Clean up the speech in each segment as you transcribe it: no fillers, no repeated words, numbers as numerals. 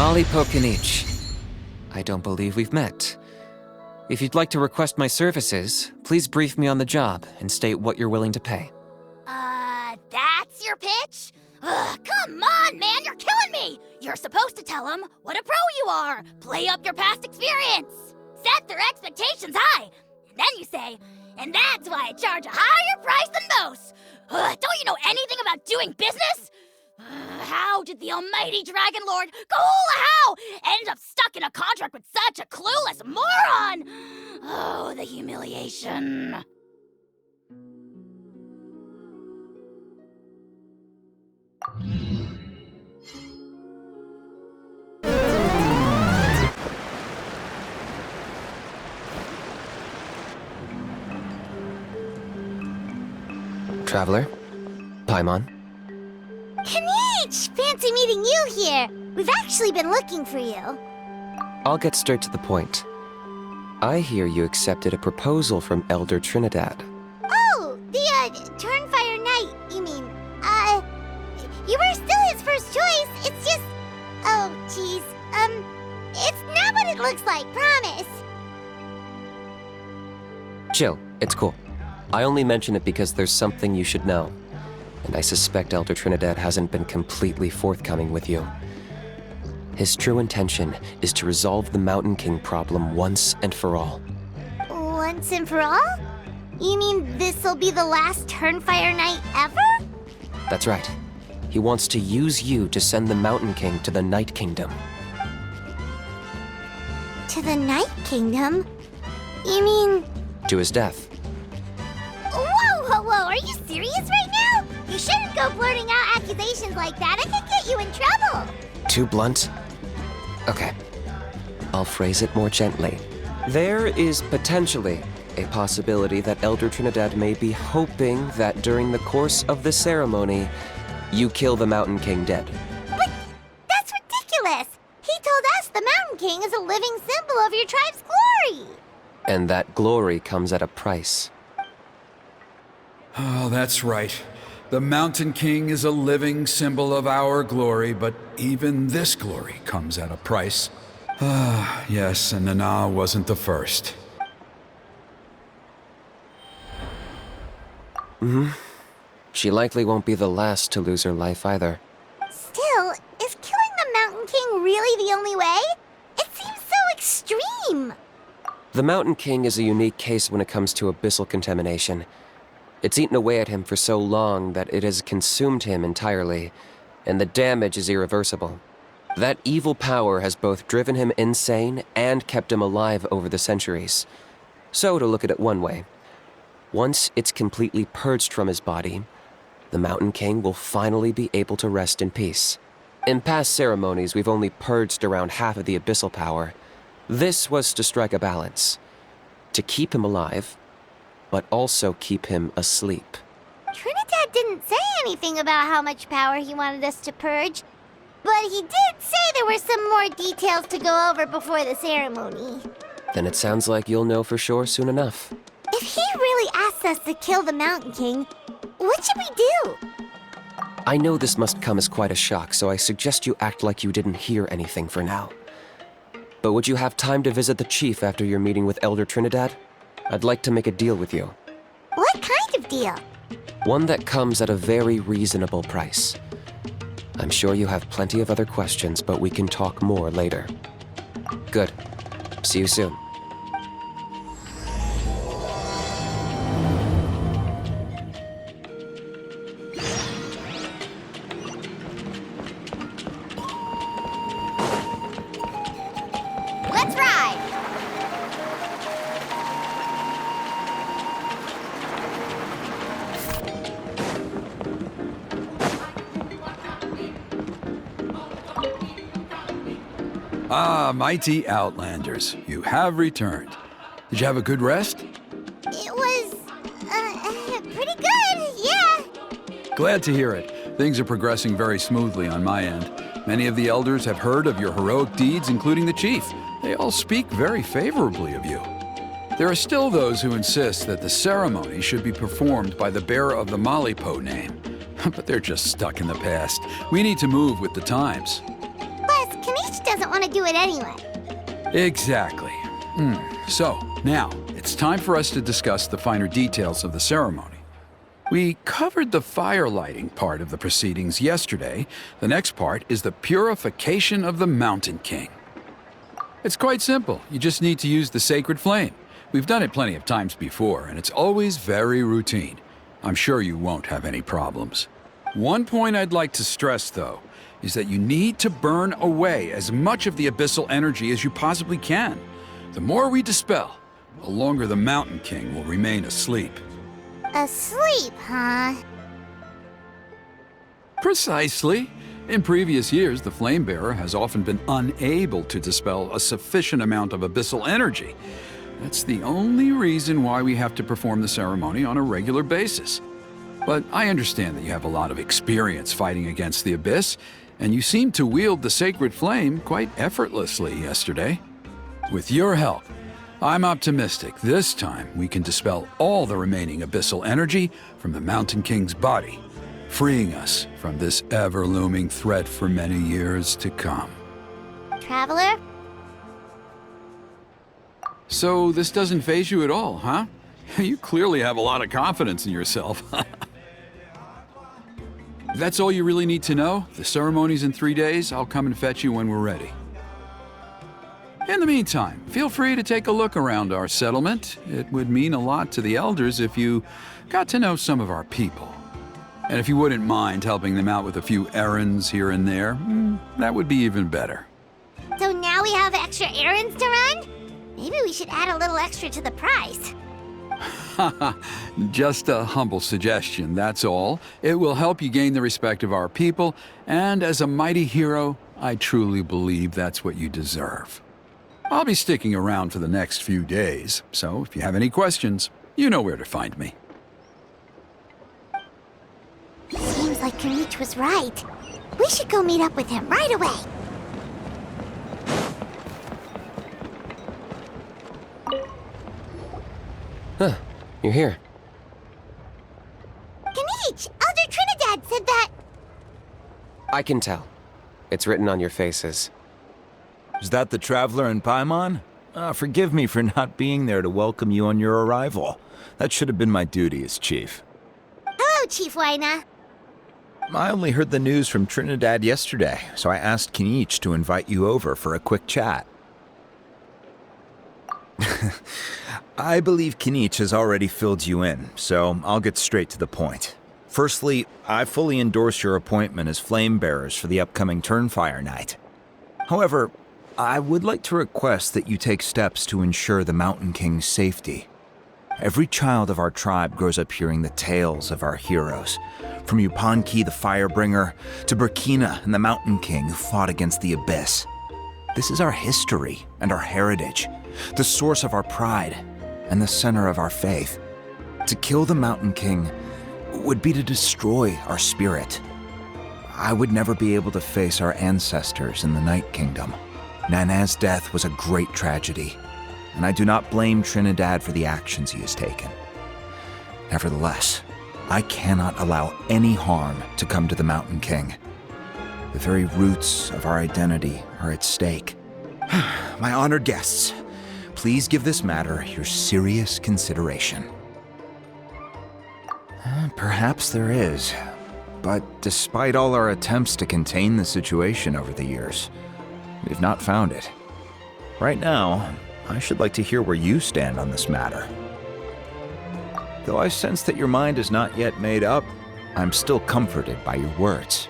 Kinich. I don't believe we've met. If you'd like to request my services, please brief me on the job and state what you're willing to pay. That's your pitch? Ugh, come on, man, you're killing me! You're supposed to tell them what a pro you are, play up your past experience, set their expectations high, and then you say, and that's why I charge a higher price than most. Don't you know anything about doing business? How did the almighty Dragon Lord How end up stuck in a contract with such a clueless moron? Oh, the humiliation. Traveler? Paimon? Kinich! Fancy meeting you here. We've actually been looking for you. I'll get straight to the point. I hear you accepted a proposal from Elder Trinidad. Oh, the, Turnfire Knight, you mean. You were still his first choice. It's just... Oh, jeez. It's not what it looks like, promise. Chill, it's cool. I only mention it because there's something you should know. And I suspect Elder Trinidad hasn't been completely forthcoming with you. His true intention is to resolve the Mountain King problem once and for all. Once and for all? You mean this'll be the last Turnfire Knight ever? That's right. He wants to use you to send the Mountain King to the Night Kingdom. To the Night Kingdom? You mean... To his death. Whoa, are you serious right now? You shouldn't go blurting out accusations like that. It could get you in trouble. Too blunt? Okay. I'll phrase it more gently. There is potentially a possibility that Elder Trinidad may be hoping that during the course of the ceremony, you kill the Mountain King dead. But that's ridiculous. He told us the Mountain King is a living symbol of your tribe's glory. And that glory comes at a price. Oh, that's right. The Mountain King is a living symbol of our glory, but even this glory comes at a price. Ah, yes, and Nana wasn't the first. She likely won't be the last to lose her life either. Still, is killing the Mountain King really the only way? It seems so extreme. The Mountain King is a unique case when it comes to abyssal contamination. It's eaten away at him for so long that it has consumed him entirely, and the damage is irreversible. That evil power has both driven him insane and kept him alive over the centuries. So, to look at it one way, once it's completely purged from his body, the Mountain King will finally be able to rest in peace. In past ceremonies, we've only purged around half of the abyssal power. This was to strike a balance, to keep him alive, but also keep him asleep. Trinidad didn't say anything about how much power he wanted us to purge, but he did say there were some more details to go over before the ceremony. Then it sounds like you'll know for sure soon enough. If he really asks us to kill the Mountain King, what should we do? I know this must come as quite a shock, so I suggest you act like you didn't hear anything for now. But would you have time to visit the chief after your meeting with Elder Trinidad? I'd like to make a deal with you. What kind of deal? One that comes at a very reasonable price. I'm sure you have plenty of other questions, but we can talk more later. Good. See you soon. Let's ride! Ah, mighty Outlanders, you have returned. Did you have a good rest? It was, pretty good, yeah. Glad to hear it. Things are progressing very smoothly on my end. Many of the elders have heard of your heroic deeds, including the chief. They all speak very favorably of you. There are still those who insist that the ceremony should be performed by the bearer of the Malipo name. But they're just stuck in the past. We need to move with the times. Plus, Kinich doesn't want to do it anyway. Exactly. So, now, it's time for us to discuss the finer details of the ceremony. We covered the fire lighting part of the proceedings yesterday. The next part is the purification of the Mountain King. It's quite simple. You just need to use the sacred flame. We've done it plenty of times before, and it's always very routine. I'm sure you won't have any problems. One point I'd like to stress, though, is that you need to burn away as much of the abyssal energy as you possibly can. The more we dispel, the longer the Mountain King will remain asleep. Asleep, huh? Precisely. In previous years, the Flame Bearer has often been unable to dispel a sufficient amount of abyssal energy. That's the only reason why we have to perform the ceremony on a regular basis. But I understand that you have a lot of experience fighting against the Abyss, and you seemed to wield the sacred flame quite effortlessly yesterday. With your help, I'm optimistic this time we can dispel all the remaining abyssal energy from the Mountain King's body, freeing us from this ever-looming threat for many years to come. Traveler? So this doesn't faze you at all, huh? You clearly have a lot of confidence in yourself. If that's all you really need to know, the ceremony's in 3 days. I'll come and fetch you when we're ready. In the meantime, feel free to take a look around our settlement. It would mean a lot to the elders if you got to know some of our people. And if you wouldn't mind helping them out with a few errands here and there, that would be even better. So now we have extra errands to run? Maybe we should add a little extra to the price. Just a humble suggestion, that's all. It will help you gain the respect of our people, and as a mighty hero, I truly believe that's what you deserve. I'll be sticking around for the next few days, so if you have any questions, you know where to find me. Seems like Kinich was right. We should go meet up with him right away. Huh, you're here. Kinich! Elder Trinidad said that... I can tell. It's written on your faces. Is that the Traveler and Paimon? Forgive me for not being there to welcome you on your arrival. That should have been my duty as chief. Hello, Chief Waina. I only heard the news from Trinidad yesterday, so I asked Kinich to invite you over for a quick chat. I believe Kinich has already filled you in, so I'll get straight to the point. Firstly, I fully endorse your appointment as flame bearers for the upcoming Turnfire Night. However, I would like to request that you take steps to ensure the Mountain King's safety. Every child of our tribe grows up hearing the tales of our heroes, from Yupanqui the Firebringer to Burkina and the Mountain King who fought against the Abyss. This is our history and our heritage, the source of our pride and the center of our faith. To kill the Mountain King would be to destroy our spirit. I would never be able to face our ancestors in the Night Kingdom. Nana's death was a great tragedy, and I do not blame Trinidad for the actions he has taken. Nevertheless, I cannot allow any harm to come to the Mountain King. The very roots of our identity are at stake. My honored guests, please give this matter your serious consideration. Perhaps there is, but despite all our attempts to contain the situation over the years, we've not found it. Right now, I should like to hear where you stand on this matter. Though I sense that your mind is not yet made up, I'm still comforted by your words.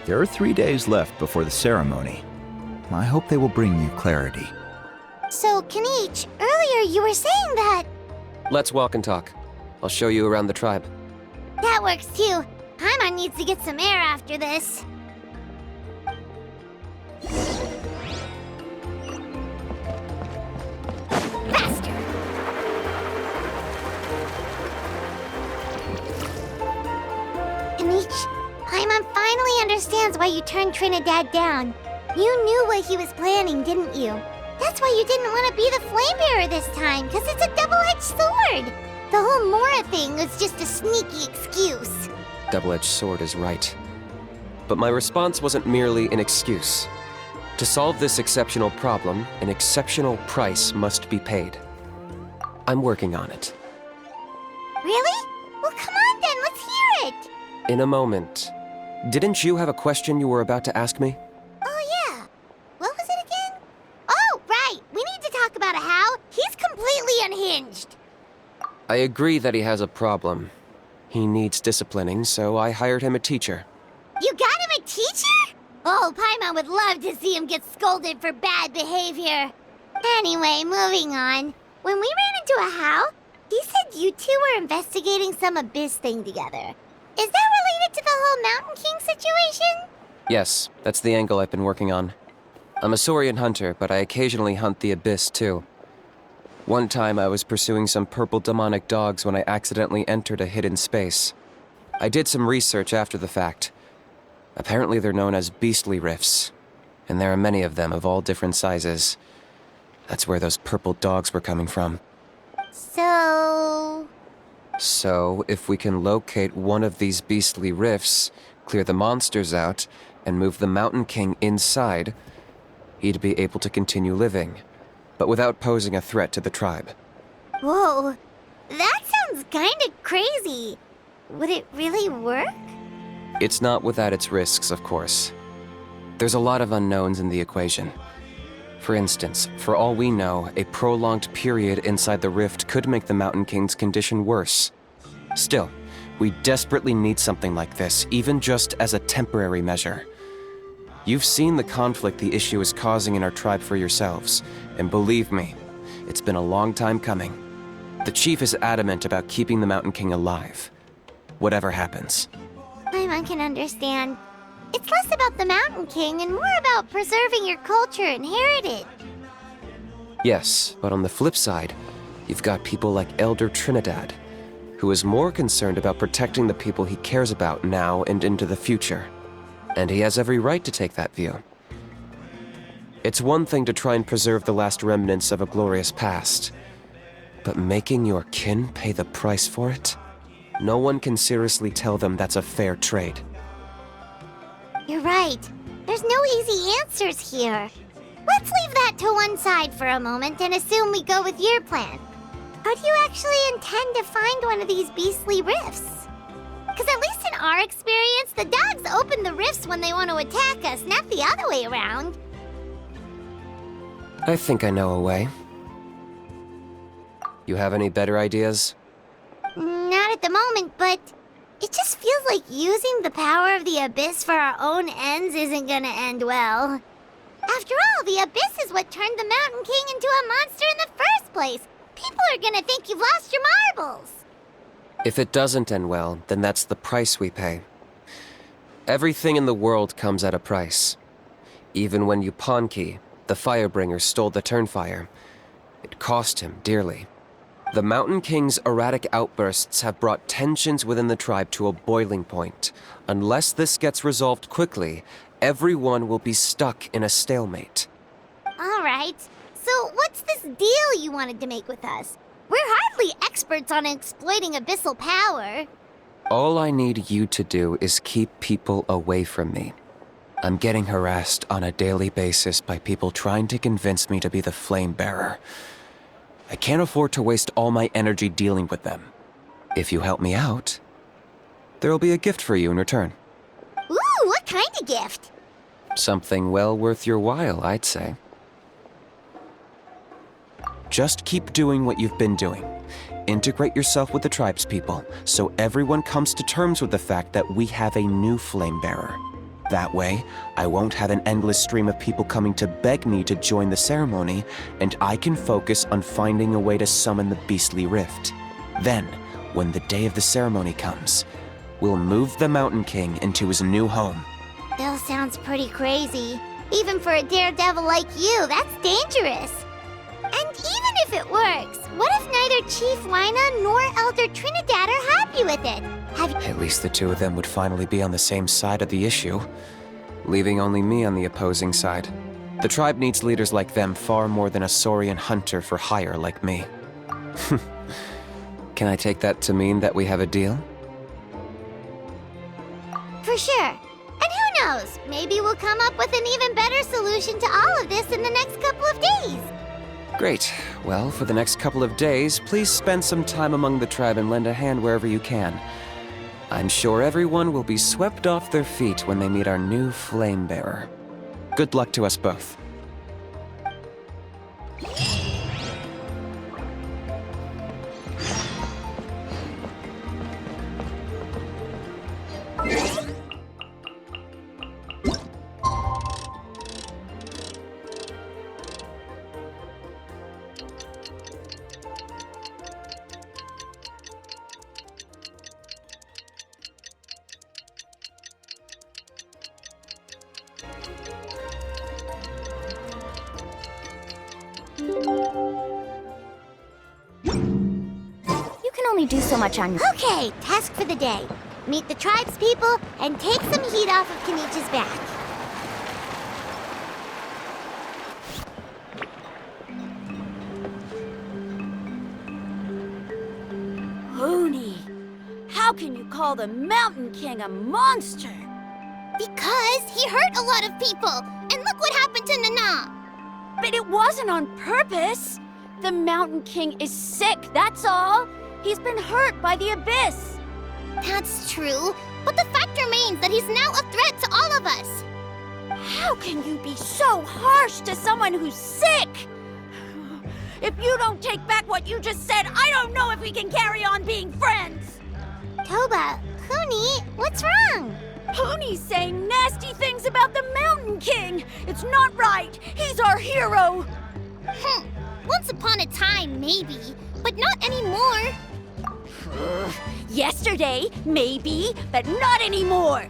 There are 3 days left before the ceremony. I hope they will bring you clarity. So, Kinich, earlier you were saying that... Let's walk and talk. I'll show you around the tribe. That works too. Paimon needs to get some air after this. Faster! Kinich, Paimon finally understands why you turned Trinidad down. You knew what he was planning, didn't you? That's why you didn't want to be the flame bearer this time, because it's a double-edged sword. The whole Mora thing was just a sneaky excuse. Double-edged sword is right. But my response wasn't merely an excuse. To solve this exceptional problem, an exceptional price must be paid. I'm working on it. Really? Well, come on then, let's hear it! In a moment. Didn't you have a question you were about to ask me? Oh, yeah. What was it again? Oh, right! We need to talk about How. He's completely unhinged. I agree that he has a problem. He needs disciplining, so I hired him a teacher. You got him a teacher? Oh, Paimon would love to see him get scolded for bad behavior. Anyway, moving on. When we ran into a How, he said you two were investigating some abyss thing together. Is that related to the whole Mountain King situation? Yes, that's the angle I've been working on. I'm a Saurian hunter, but I occasionally hunt the abyss too. One time I was pursuing some purple demonic dogs when I accidentally entered a hidden space. I did some research after the fact. Apparently they're known as beastly rifts, and there are many of them of all different sizes. That's where those purple dogs were coming from. So, if we can locate one of these beastly rifts, clear the monsters out, and move the Mountain King inside, he'd be able to continue living, but without posing a threat to the tribe. whoa, that sounds kinda crazy. Would it really work? It's not without its risks, of course. There's a lot of unknowns in the equation. For instance, for all we know, a prolonged period inside the rift could make the Mountain King's condition worse. Still, we desperately need something like this, even just as a temporary measure. You've seen the conflict the issue is causing in our tribe for yourselves, and believe me, it's been a long time coming. The chief is adamant about keeping the Mountain King alive, whatever happens. Paimon can understand. It's less about the Mountain King and more about preserving your culture and heritage. Yes, but on the flip side, you've got people like Elder Trinidad, who is more concerned about protecting the people he cares about now and into the future. And he has every right to take that view. It's one thing to try and preserve the last remnants of a glorious past, but making your kin pay the price for it? No one can seriously tell them that's a fair trade. You're right. There's no easy answers here. Let's leave that to one side for a moment and assume we go with your plan. How do you actually intend to find one of these beastly rifts? Because at least in our experience, the dogs open the rifts when they want to attack us, not the other way around. I think I know a way. You have any better ideas? Not at the moment, but it just feels like using the power of the Abyss for our own ends isn't gonna end well. After all, the Abyss is what turned the Mountain King into a monster in the first place. People are gonna think you've lost your marbles. If it doesn't end well, then that's the price we pay. Everything in the world comes at a price. Even when Yupanqui, the Firebringer, stole the Turnfire, it cost him dearly. The Mountain King's erratic outbursts have brought tensions within the tribe to a boiling point. Unless this gets resolved quickly, everyone will be stuck in a stalemate. All right, so what's this deal you wanted to make with us? We're hardly experts on exploiting abyssal power. All I need you to do is keep people away from me. I'm getting harassed on a daily basis by people trying to convince me to be the flame bearer. I can't afford to waste all my energy dealing with them. If you help me out, there'll be a gift for you in return. Ooh, what kind of gift? Something well worth your while, I'd say. Just keep doing what you've been doing. Integrate yourself with the tribespeople, so everyone comes to terms with the fact that we have a new flame bearer. That way, I won't have an endless stream of people coming to beg me to join the ceremony, and I can focus on finding a way to summon the beastly rift. Then, when the day of the ceremony comes, we'll move the Mountain King into his new home. Still sounds pretty crazy. Even for a daredevil like you, that's dangerous. And even if it works, what if neither Chief Lina nor Elder Trinidad are happy with it? At least the two of them would finally be on the same side of the issue, leaving only me on the opposing side. The tribe needs leaders like them far more than a Saurian hunter for hire like me. Can I take that to mean that we have a deal? For sure. And who knows? Maybe we'll come up with an even better solution to all of this in the next couple of days. Great. Well, for the next couple of days, please spend some time among the tribe and lend a hand wherever you can. I'm sure everyone will be swept off their feet when they meet our new flame bearer. Good luck to us both. You can only do so much on your... Okay, task for the day. Meet the tribe's people and take some heat off of Kenich's back. Hoonie, how can you call the Mountain King a monster? Because he hurt a lot of people, and look what happened to Nana. But it wasn't on purpose. The Mountain King is sick, that's all. He's been hurt by the Abyss. That's true, but the fact remains that he's now a threat to all of us. How can you be so harsh to someone who's sick? If you don't take back what you just said, I don't know if we can carry on being friends. Toba, Huni, what's wrong? Hoonie's saying nasty things about the Mountain King. It's not right. He's our hero. Once upon a time, maybe, but not anymore. Yesterday, maybe, but not anymore.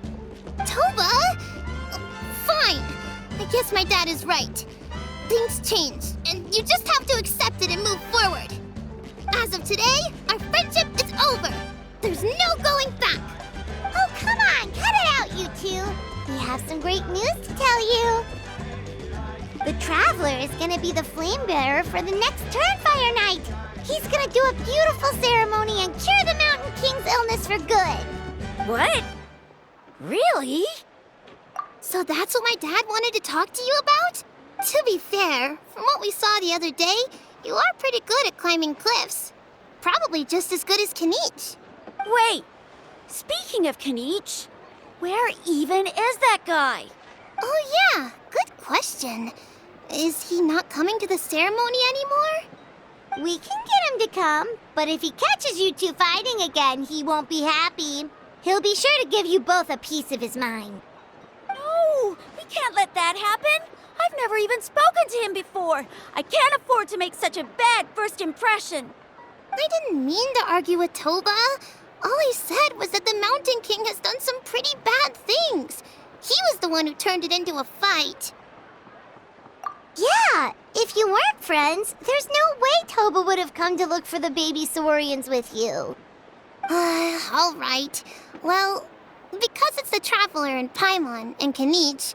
Toba? Fine. I guess my dad is right. Things change, and you just have to accept it and move forward. As of today, our friendship is over. There's no going back. Oh, come on, cut it out, you two. We have some great news to tell you. The Traveler is gonna be the flame bearer for the next Turnfire night. He's gonna do a beautiful ceremony and cure the Mountain King's illness for good. What? Really? So that's what my dad wanted to talk to you about? To be fair, from what we saw the other day, you are pretty good at climbing cliffs. Probably just as good as Kinich. Wait, speaking of Kinich, where even is that guy? Oh yeah, good question. Is he not coming to the ceremony anymore? We can get him to come, but if he catches you two fighting again, he won't be happy. He'll be sure to give you both a piece of his mind. No, we can't let that happen. I've never even spoken to him before. I can't afford to make such a bad first impression. I didn't mean to argue with Toba. All I said was that the Mountain King has done some pretty bad things. He was the one who turned it into a fight. Yeah, if you weren't friends, there's no way Toba would have come to look for the baby Saurians with you. All right. Well, because it's the Traveler and Paimon and Kinich,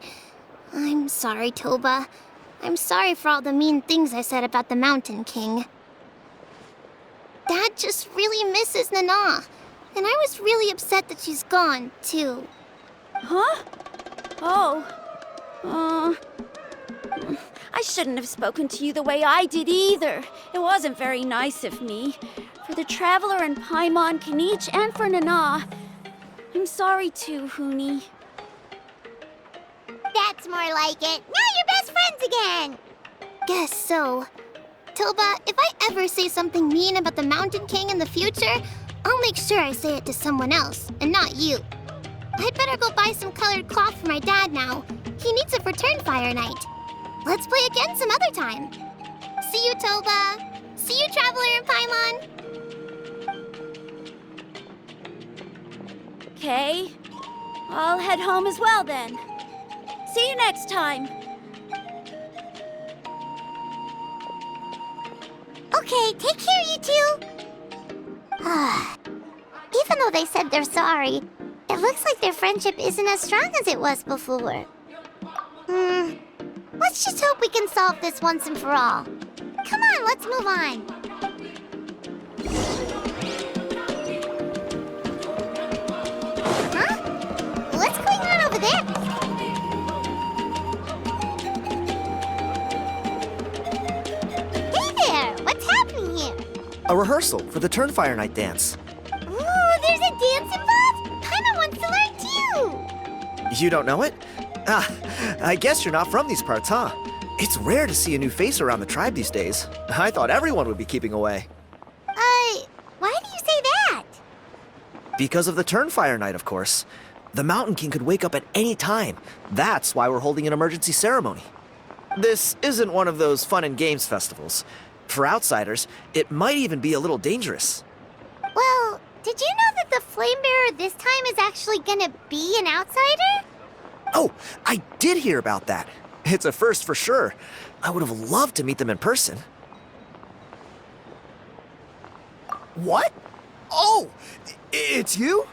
I'm sorry, Toba. I'm sorry for all the mean things I said about the Mountain King. Dad just really misses Nana, and I was really upset that she's gone, too. Huh? Oh. I shouldn't have spoken to you the way I did either. It wasn't very nice of me. For the Traveler and Paimon, Kinich, and for Nana. I'm sorry too, Huni. That's more like it. Now you're best friends again. Guess so. Toba, if I ever say something mean about the Mountain King in the future, I'll make sure I say it to someone else, and not you. I'd better go buy some colored cloth for my dad now. He needs it for Turnfire night. Let's play again some other time. See you, Toba. See you, Traveler and Paimon. Okay. I'll head home as well then. See you next time. Okay, take care, you two. Even though they said they're sorry, it looks like their friendship isn't as strong as it was before. Let's just hope we can solve this once and for all. Come on, let's move on. Huh? What's going on over there? rehearsal for the Turnfire Night dance. Ooh, there's a dance involved? Paimon wants to learn too! You don't know it? Ah, I guess you're not from these parts, huh? It's rare to see a new face around the tribe these days. I thought everyone would be keeping away. Why do you say that? Because of the Turnfire Night, of course. The Mountain King could wake up at any time. That's why we're holding an emergency ceremony. This isn't one of those fun and games festivals. For outsiders, it might even be a little dangerous. Well, did you know that the Flame Bearer this time is actually gonna be an outsider? Oh, I did hear about that. It's a first for sure. I would have loved to meet them in person. What? Oh, it's you?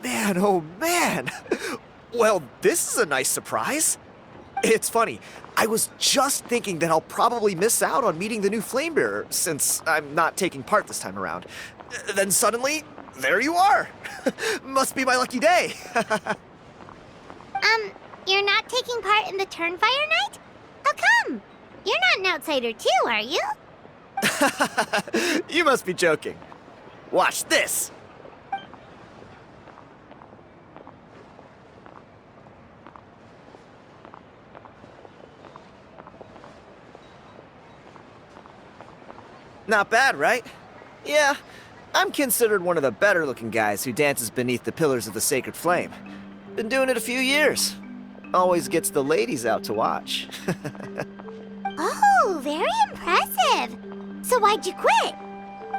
Man, oh man. Well, this is a nice surprise. It's funny, I was just thinking that I'll probably miss out on meeting the new Flamebearer since I'm not taking part this time around. Then suddenly, there you are. Must be my lucky day. You're not taking part in the Turnfire Night? How come? You're not an outsider too, are you? You must be joking. Watch this. Not bad, right? Yeah, I'm considered one of the better looking guys who dances beneath the pillars of the sacred flame. Been doing it a few years. Always gets the ladies out to watch. Oh, very impressive. So why'd you quit?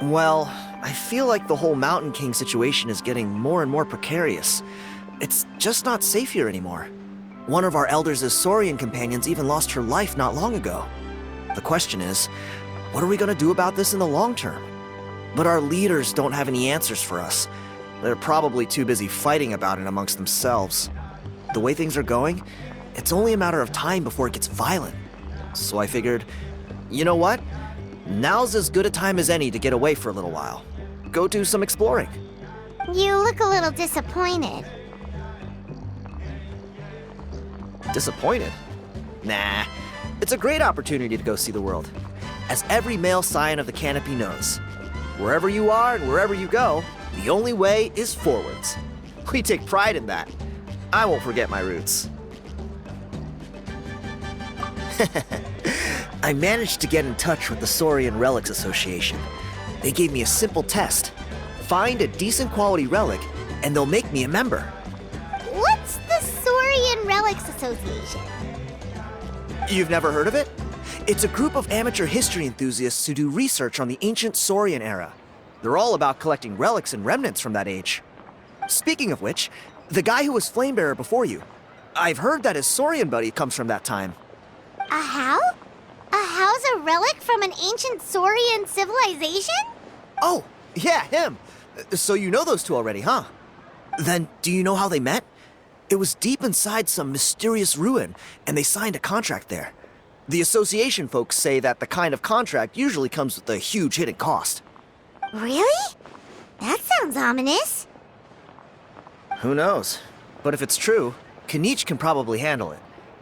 Well, I feel like the whole Mountain King situation is getting more and more precarious. It's just not safe here anymore. One of our elders' Saurian companions even lost her life not long ago. The question is, what are we gonna do about this in the long term? But our leaders don't have any answers for us. They're probably too busy fighting about it amongst themselves. The way things are going, it's only a matter of time before it gets violent. So I figured, you know what? Now's as good a time as any to get away for a little while. Go do some exploring. You look a little disappointed. Disappointed? Nah, it's a great opportunity to go see the world. As every male scion of the canopy knows, wherever you are and wherever you go, the only way is forwards. We take pride in that. I won't forget my roots. I managed to get in touch with the Saurian Relics Association. They gave me a simple test. Find a decent quality relic, and they'll make me a member. What's the Saurian Relics Association? You've never heard of it? It's a group of amateur history enthusiasts who do research on the ancient Saurian era. They're all about collecting relics and remnants from that age. Speaking of which, the guy who was Flamebearer before you, I've heard that his Saurian buddy comes from that time. A how? A how's a relic from an ancient Saurian civilization? Oh, yeah, him. So you know those two already, huh? Then, do you know how they met? It was deep inside some mysterious ruin, and they signed a contract there. The association folks say that the kind of contract usually comes with a huge hidden cost. Really? That sounds ominous. Who knows? But if it's true, Kinich can probably handle it.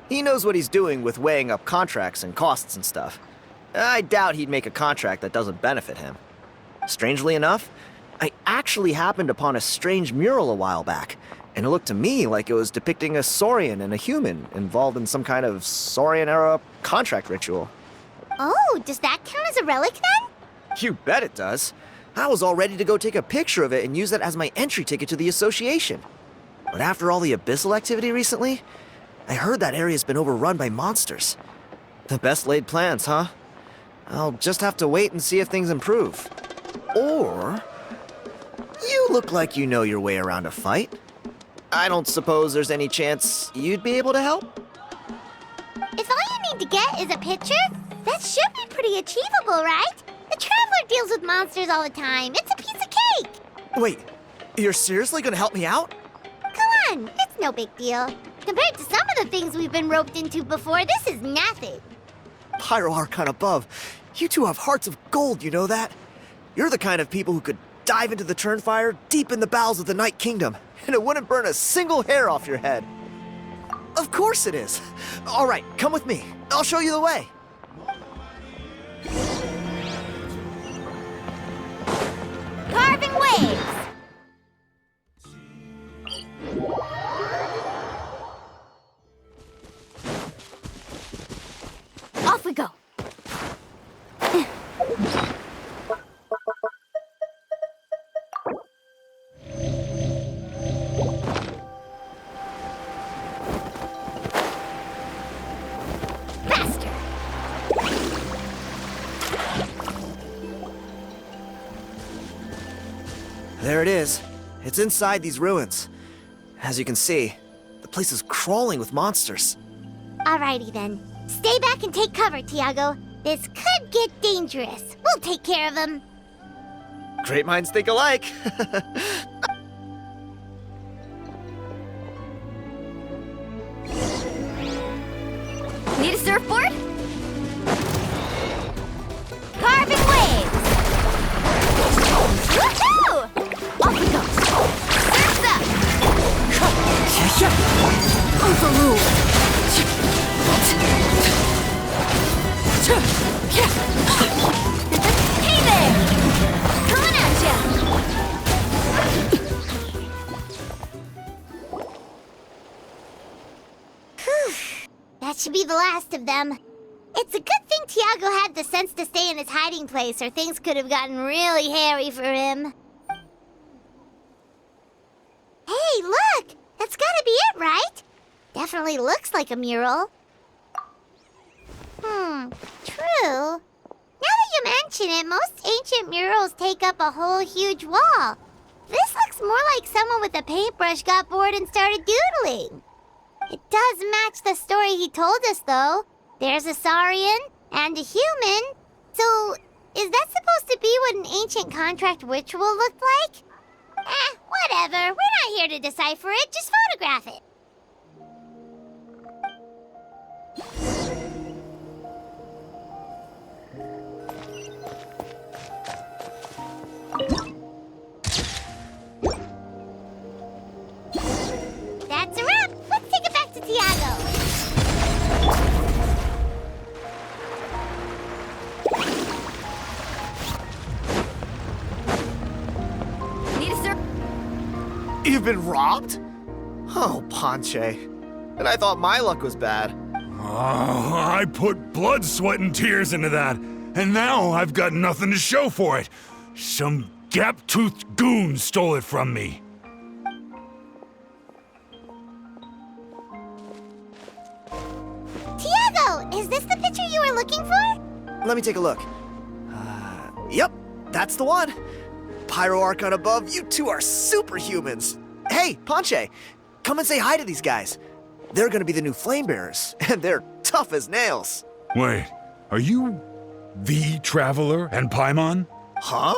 He knows what he's doing with weighing up contracts and costs and stuff. I doubt he'd make a contract that doesn't benefit him. Strangely enough, I actually happened upon a strange mural a while back, and it looked to me like it was depicting a Saurian and a human involved in some kind of Saurian-era contract ritual. Oh, does that count as a relic then? You bet it does. I was all ready to go take a picture of it and use it as my entry ticket to the association. But after all the abyssal activity recently, I heard that area's been overrun by monsters. The best laid plans, huh? I'll just have to wait and see if things improve. Or... you look like you know your way around a fight. I don't suppose there's any chance you'd be able to help? If all you need to get is a picture, that should be pretty achievable, right? The Traveler deals with monsters all the time. It's a piece of cake. Wait, you're seriously gonna help me out? Come on, it's no big deal. Compared to some of the things we've been roped into before, this is nothing. Pyro Archon above, you two have hearts of gold, you know that? You're the kind of people who could dive into the Turnfire deep in the bowels of the Night Kingdom, and it wouldn't burn a single hair off your head. Of course it is. All right, come with me. I'll show you the way. waves! Off we go. Faster. There it is. It's inside these ruins. As you can see, the place is crawling with monsters. Alrighty then. Stay back and take cover, Tiago. This could get dangerous. We'll take care of him. Great minds think alike. Need a surfboard? Carving waves! Woohoo! Off we go! Surf's up! Overruled! Hey there! Coming at ya! That should be the last of them. It's a good thing Tiago had the sense to stay in his hiding place, or things could have gotten really hairy for him. Hey, look! That's gotta be it, right? Definitely looks like a mural. True. Now that you mention it, most ancient murals take up a whole huge wall. This looks more like someone with a paintbrush got bored and started doodling. It does match the story he told us, though. There's a Saurian and a human. So, is that supposed to be what an ancient contract ritual looked like? Whatever. We're not here to decipher it. Just photograph it. That's a wrap. Let's take it back to Tiago. Need a surf... You've been robbed? Oh, Ponche. And I thought my luck was bad. Oh, I put blood, sweat, and tears into that, and now I've got nothing to show for it. Some gap-toothed goon stole it from me. Tiago, is this the picture you were looking for? Let me take a look. Yep, that's the one. Pyro Archon above, you two are superhumans. Hey, Ponche, come and say hi to these guys. They're gonna be the new flame bearers, and they're tough as nails. Wait, are you the Traveler and Paimon? Huh?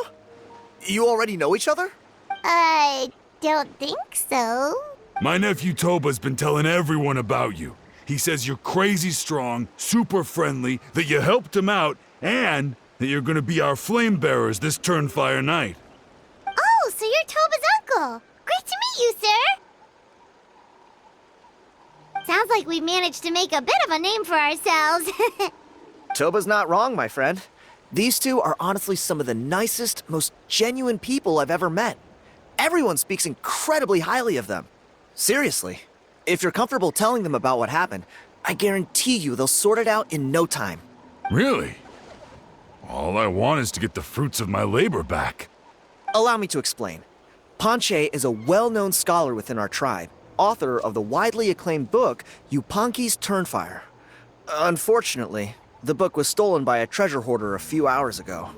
You already know each other? I don't think so. My nephew Toba's been telling everyone about you. He says you're crazy strong, super friendly, that you helped him out, and that you're gonna be our flame bearers this Turnfire night. Oh, so you're Toba's uncle. Great to meet you, sir. Sounds like we managed to make a bit of a name for ourselves. Toba's not wrong, my friend. These two are honestly some of the nicest, most genuine people I've ever met. Everyone speaks incredibly highly of them. Seriously, if you're comfortable telling them about what happened, I guarantee you they'll sort it out in no time. Really? All I want is to get the fruits of my labor back. Allow me to explain. Ponche is a well-known scholar within our tribe, author of the widely acclaimed book, Yupanqui's Turnfire. Unfortunately, the book was stolen by a treasure hoarder a few hours ago.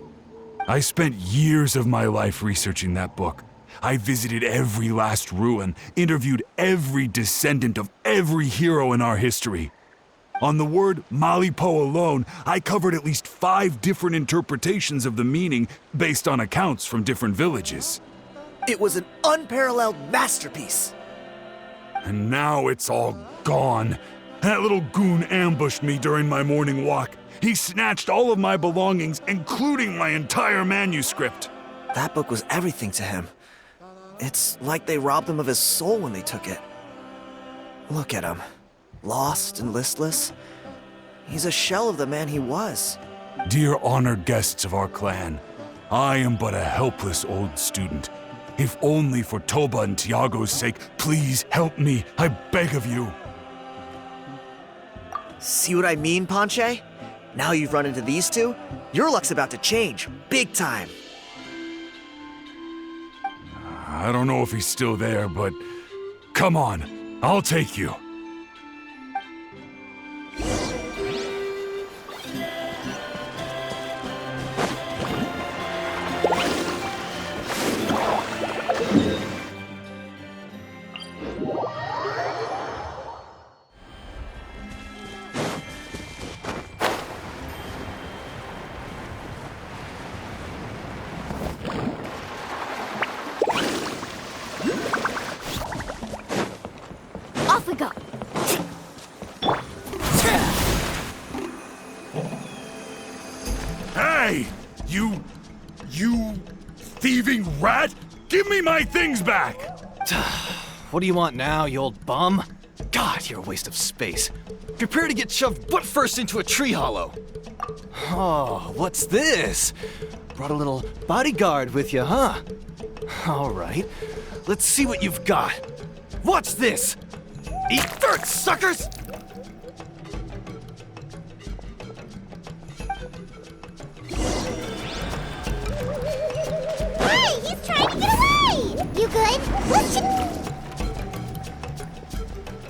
I spent years of my life researching that book. I visited every last ruin, interviewed every descendant of every hero in our history. On the word Malipo alone, I covered at least 5 different interpretations of the meaning based on accounts from different villages. It was an unparalleled masterpiece. And now it's all gone. That little goon ambushed me during my morning walk. He snatched all of my belongings, including my entire manuscript. That book was everything to him. It's like they robbed him of his soul when they took it. Look at him. Lost and listless. He's a shell of the man he was. Dear honored guests of our clan, I am but a helpless old student, If only for Toba and Tiago's sake, please help me. I beg of you. See what I mean, Ponche? Now you've run into these two, your luck's about to change, big time. I don't know if he's still there, but come on, I'll take you. Off we go. Hey! You thieving rat! Give me my things back! What do you want now, you old bum? God, you're a waste of space. Prepare to get shoved butt first into a tree hollow. Oh, what's this? Brought a little bodyguard with you, huh? All right, let's see what you've got. What's this? Eat dirt, suckers! Hey, he's trying to get away! You good?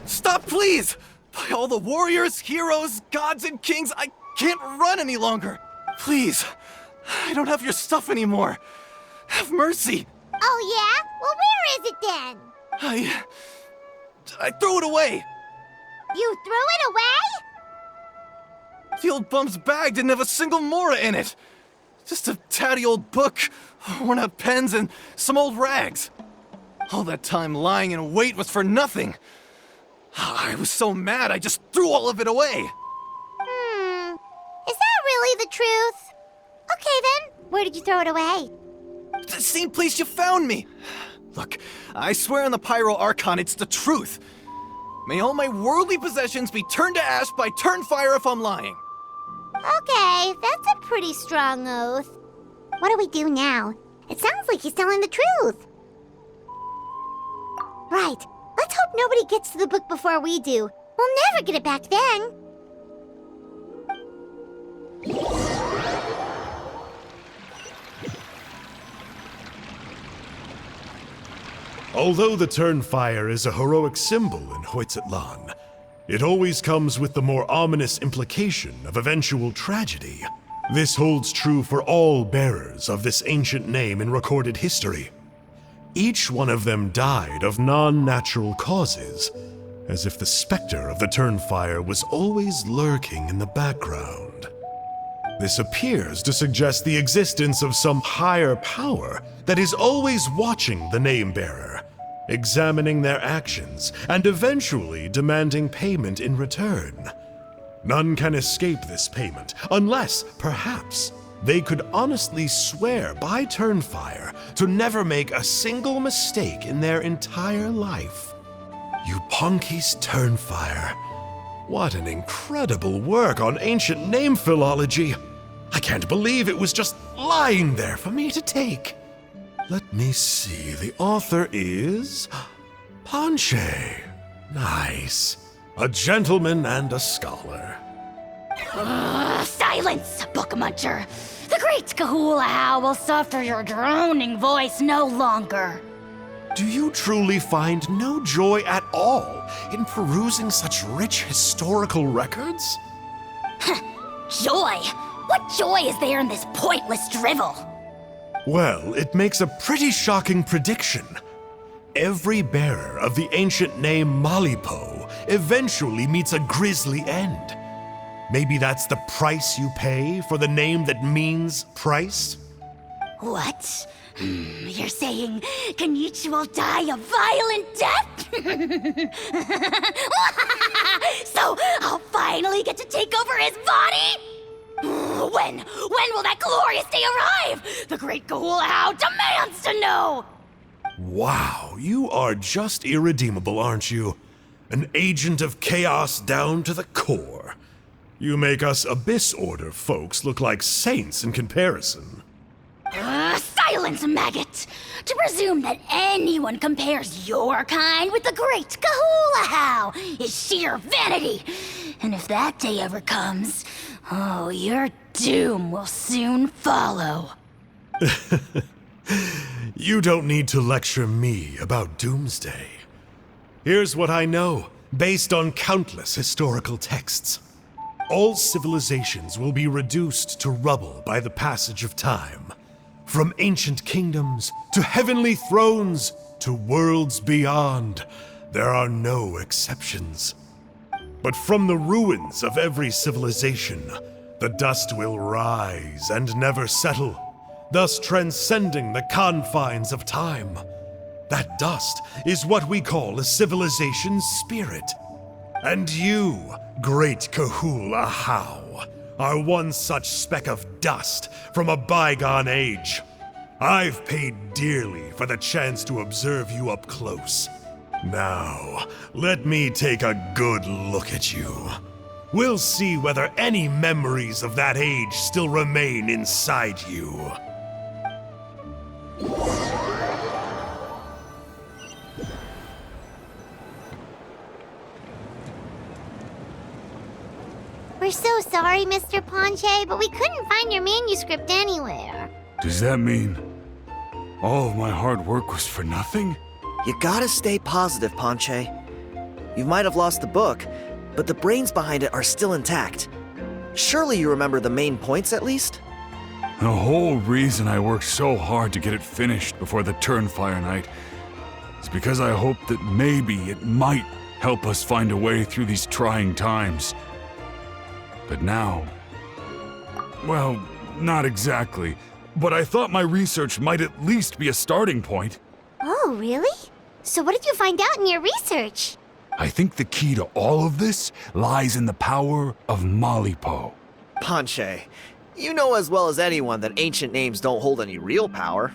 Stop, please! By all the warriors, heroes, gods, and kings, I can't run any longer. Please, I don't have your stuff anymore. Have mercy. Oh, yeah? Well, where is it then? I threw it away. You threw it away? The old bum's bag didn't have a single mora in it. Just a tatty old book, worn out pens, and some old rags. All that time lying in wait was for nothing. I was so mad I just threw all of it away. Is that really the truth? Okay then, where did you throw it away? The same place you found me. Look, I swear on the Pyro Archon it's the truth. May all my worldly possessions be turned to ash by Turnfire if I'm lying. Okay, that's a pretty strong oath. What do we do now? It sounds like he's telling the truth. Right, let's hope nobody gets to the book before we do. We'll never get it back then. Although the Turnfire is a heroic symbol in Hoytzatlan, it always comes with the more ominous implication of eventual tragedy. This holds true for all bearers of this ancient name in recorded history. Each one of them died of non-natural causes, as if the specter of the Turnfire was always lurking in the background. This appears to suggest the existence of some higher power that is always watching the name-bearer, examining their actions, and eventually demanding payment in return. None can escape this payment, unless, perhaps, they could honestly swear by Turnfire to never make a single mistake in their entire life. Yupanqui's Turnfire. What an incredible work on ancient name philology. I can't believe it was just lying there for me to take. Let me see, the author is Ponche. Nice. A gentleman and a scholar. Silence, book muncher. The great Kahula will suffer your droning voice no longer. Do you truly find no joy at all in perusing such rich historical records? Joy? What joy is there in this pointless drivel? Well, it makes a pretty shocking prediction. Every bearer of the ancient name Malipo eventually meets a grisly end. Maybe that's the price you pay for the name that means price? What? You're saying Kinich will die a violent death? So I'll finally get to take over his body? When will that glorious day arrive? The great Kahula demands to know! Wow, you are just irredeemable, aren't you? An agent of chaos down to the core. You make us Abyss Order folks look like saints in comparison. Silence! Silence, maggot! To presume that anyone compares your kind with the great Kahula is sheer vanity. And if that day ever comes, oh, your doom will soon follow. You don't need to lecture me about Doomsday. Here's what I know, based on countless historical texts. All civilizations will be reduced to rubble by the passage of time. From ancient kingdoms, to heavenly thrones, to worlds beyond, there are no exceptions. But from the ruins of every civilization, the dust will rise and never settle, thus transcending the confines of time. That dust is what we call a civilization's spirit. And you, great Kahula How, are one such speck of dust from a bygone age. I've paid dearly for the chance to observe you up close. Now, let me take a good look at you. We'll see whether any memories of that age still remain inside you. We're so sorry, Mr. Ponche, but we couldn't find your manuscript anywhere. Does that mean all of my hard work was for nothing? You gotta stay positive, Ponche. You might have lost the book, but the brains behind it are still intact. Surely you remember the main points at least? The whole reason I worked so hard to get it finished before the Turnfire Night is because I hoped that maybe it might help us find a way through these trying times. But now, well, not exactly, but I thought my research might at least be a starting point. Oh, really? So what did you find out in your research? I think the key to all of this lies in the power of Malipo. Ponche, you know as well as anyone that ancient names don't hold any real power.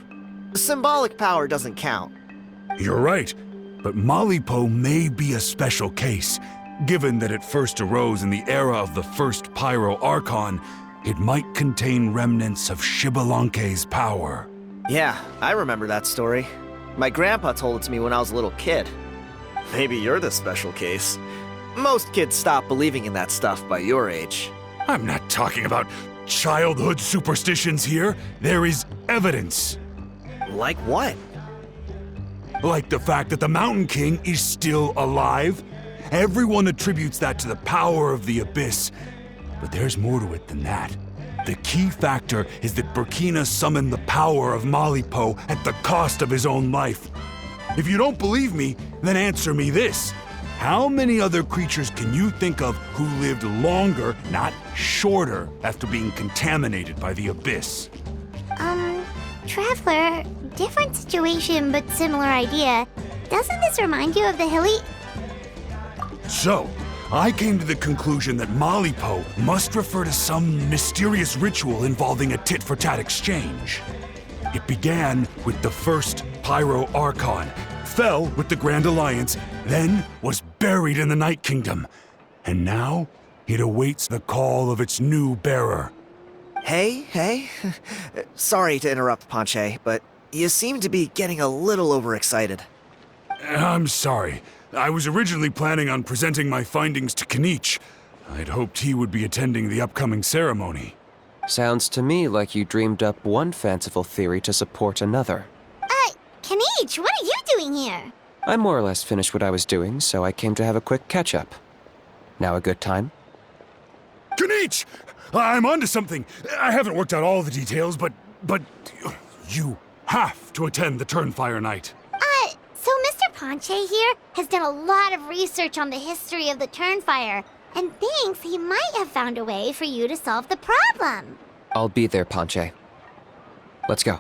Symbolic power doesn't count. You're right, but Malipo may be a special case. Given that it first arose in the era of the first Pyro Archon, it might contain remnants of Shibalanke's power. Yeah, I remember that story. My grandpa told it to me when I was a little kid. Maybe you're the special case. Most kids stop believing in that stuff by your age. I'm not talking about childhood superstitions here. There is evidence. Like what? Like the fact that the Mountain King is still alive. Everyone attributes that to the power of the Abyss. But there's more to it than that. The key factor is that Burkina summoned the power of Malipo at the cost of his own life. If you don't believe me, then answer me this. How many other creatures can you think of who lived longer, not shorter, after being contaminated by the Abyss? Traveler, different situation but similar idea. Doesn't this remind you of the hilly... So, I came to the conclusion that Malipo must refer to some mysterious ritual involving a tit-for-tat exchange. It began with the first Pyro Archon, fell with the Grand Alliance, then was buried in the Night Kingdom. And now, it awaits the call of its new bearer. Hey. Sorry to interrupt, Ponche, but you seem to be getting a little overexcited. I'm sorry. I was originally planning on presenting my findings to Kinich. I'd hoped he would be attending the upcoming ceremony. Sounds to me like you dreamed up one fanciful theory to support another. Kinich, what are you doing here? I more or less finished what I was doing, so I came to have a quick catch-up. Now a good time? Kinich! I'm onto something. I haven't worked out all the details, but you have to attend the Turnfire Night. So Mr. Ponche here has done a lot of research on the history of the Turnfire, and thinks he might have found a way for you to solve the problem. I'll be there, Ponche. Let's go.